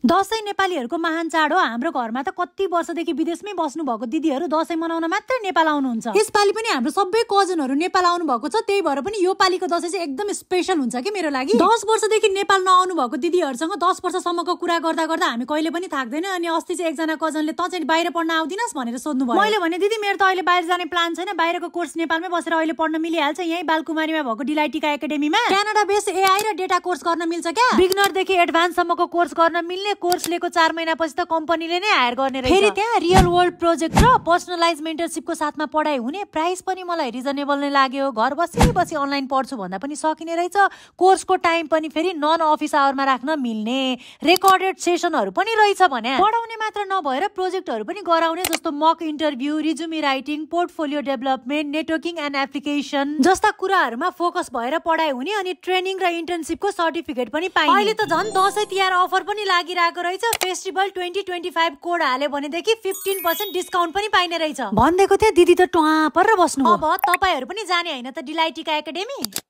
दशैं नेपालीहरूको महान चाड हो। हाम्रो घरमा त कति वर्षदेखि विदेशमै बस्नु भएको दिदीहरू दशैं मनाउन मात्रै नेपाल आउनुहुन्छ। यसपालि पनि हाम्रो सबै कजनहरू नेपाल आउनु भएको छ, त्यही भएर पनि यो पालिको दशैं चाहिँ एकदम स्पेशल हुन्छ के मेरो लागि। 10 वर्षदेखि नेपाल नआउनु भएको दिदीहरूसँग 10 वर्षसम्मको कुरा गर्दा गर्दा हामी कहिले पनि थाक्दैन। अनि अस्ति चाहिँ एकजना कजनले त चाहिँ बाहिर पढ्न आउदिनस् भनेर सोध्नु भयो। मैले भने दिदी मेरो त अहिले बाहिर जाने प्लान छैन, बाहिरको कोर्स नेपालमै बसेर अहिले पढ्न मिलिहाल्छ। यही बालकुमारीमा भएको डिलाइटिका एकाडेमीमा क्यानाडा बेस एआई र डेटा कोर्स गर्न मिल्छ क्या। बिगनरदेखि एडभान्स सम्मको कोर्स गर्न मिल्ने, कोर्स लिएको 4 महिनापछि त कम्पनीले नै हायर गर्ने रहेछ। फेरि त्यहाँ रियल वर्ल्ड प्रोजेक्ट र पर्सनलाइज मेन्टरशिपको साथमा पढाइ हुने। प्राइस पनि मलाई रिजनेबल नै लाग्यो। घर बसी अनलाइन पढ्छु भन्दा पनि सकिने रहेछ। कोर्सको टाइम पनि फेरि नन अफिस आवरमा राख्न मिल्ने, रेकर्डेड सेसनहरू पनि रहेछ भने। पढाउने मात्र नभएर प्रोजेक्टहरू पनि गराउने, जस्तो mock interview, resume writing, portfolio development, networking and application जस्ता कुराहरूमा फोकस भएर पढाइ हुने। अनि ट्रेनिङ र इन्टर्नशिपको सर्टिफिकेट पनि पाइने। अहिले त झन् दशैं तिहार अफर पनि लागिरहेको रहेछ। फेस्टिभल 2025 कोड हाल्यो भनेदेखि 15% डिस्काउन्ट पनि पाइने रहेछ। भन्देको थिएँ दिदी त टुवा पर बस्नु। अब तपाईहरु पनि जाने हैन त डिलाइटिका एकाडेमी।